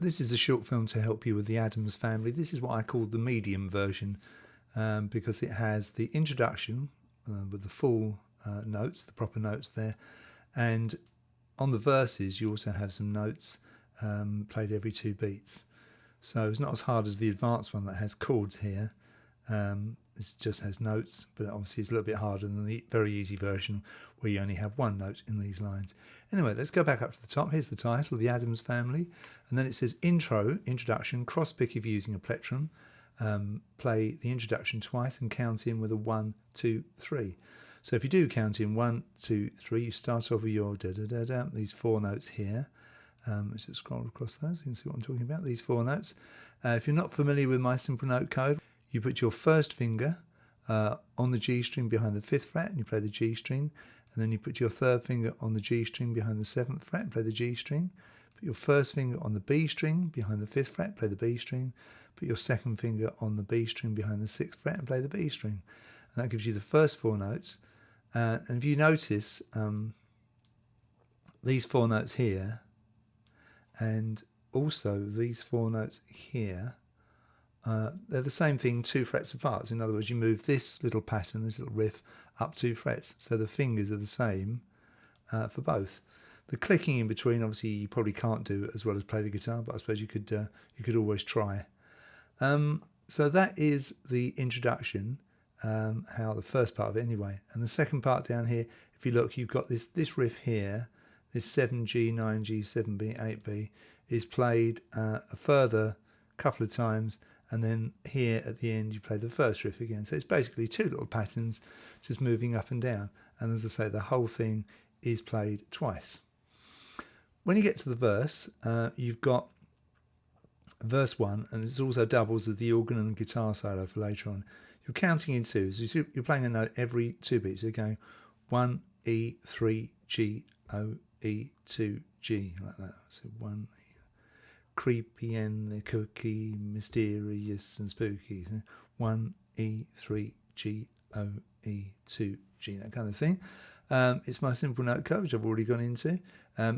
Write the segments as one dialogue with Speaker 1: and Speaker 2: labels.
Speaker 1: This is a short film to help you with the Addams Family. This is what I call the medium version because it has the introduction with the full notes, the proper notes there, and on the verses you also have some notes played every 2 beats. So it's not as hard as the advanced one that has chords here. This just has notes, but obviously it's a little bit harder than the very easy version where you only have one note in these lines. Anyway, let's go back up to the top. Here's the title, The Addams Family, and then it says introduction, cross pick if you're using a plectrum. Play the introduction twice and count in with a 1, 2, 3. So if you do count in 1, 2, 3, you start off with your da-da-da-da, these 4 notes here. Let's just scroll across those, you can see what I'm talking about, these 4 notes. If you're not familiar with my simple note code, you put your first finger on the G string behind the 5th fret and you play the G string, and then you put your third finger on the G string behind the 7th fret and play the G string. Put your first finger on the B string behind the 5th fret, play the B string. Put your second finger on the B string behind the 6th fret and play the B string. And that gives you the first 4 notes. And if you notice these 4 notes here and also these 4 notes here, they're the same thing 2 frets apart. So in other words, you move this little pattern, this little riff, up 2 frets. So the fingers are the same for both. The clicking in between, obviously, you probably can't do as well as play the guitar, but I suppose you could always try. So that is the introduction, how the first part of it anyway. And the second part down here, if you look, you've got this riff here, this 7G, 9G, 7B, 8B, is played a further couple of times, and then here at the end you play the first riff again. So it's basically 2 little patterns just moving up and down, and as I say, the whole thing is played twice. When you get to the verse, you've got verse 1, and it also doubles as the organ and guitar solo for later on. You're counting in 2s, so you're playing a note every 2 beats. You're going 1 E 3 G O E 2 G, like that. So 1 E. Creepy and the cookie, mysterious and spooky. 1 E 3 G O E 2 G, that kind of thing. It's my simple note code, which I've already gone into.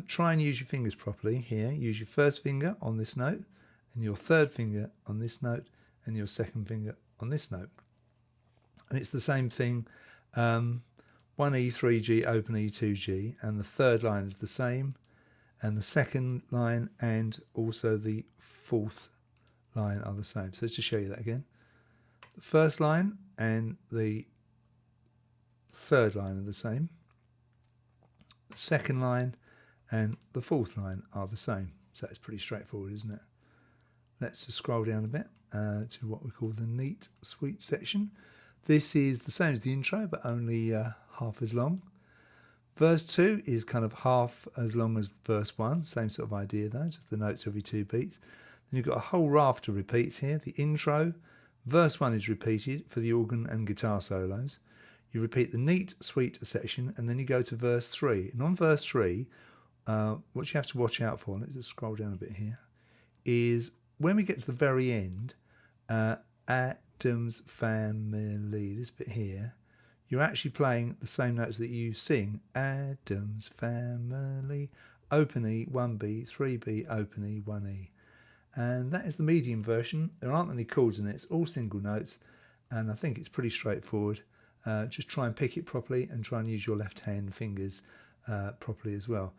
Speaker 1: Try and use your fingers properly here. Use your first finger on this note, and your third finger on this note, and your second finger on this note. And it's the same thing, 1 E 3 G, open E 2 G, and the third line is the same, and the second line and also the 4th line are the same. So let's just show you that again. The first line and the third line are the same. The second line and the 4th line are the same. So that's pretty straightforward, isn't it? Let's just scroll down a bit to what we call the neat, sweet section. This is the same as the intro, but only half as long. Verse 2 is kind of half as long as verse 1. Same sort of idea though, just the notes every 2 beats. Then you've got a whole raft of repeats here. The intro, verse 1 is repeated for the organ and guitar solos. You repeat the neat, sweet section, and then you go to verse 3. And on verse 3, what you have to watch out for, let's just scroll down a bit here, is when we get to the very end, Addams Family, this bit here, you're actually playing the same notes that you sing. Addams Family, open E, 1B, 3B, open E, 1E. And that is the medium version. There aren't any chords in it, it's all single notes, and I think it's pretty straightforward. Just try and pick it properly and try and use your left hand fingers properly as well.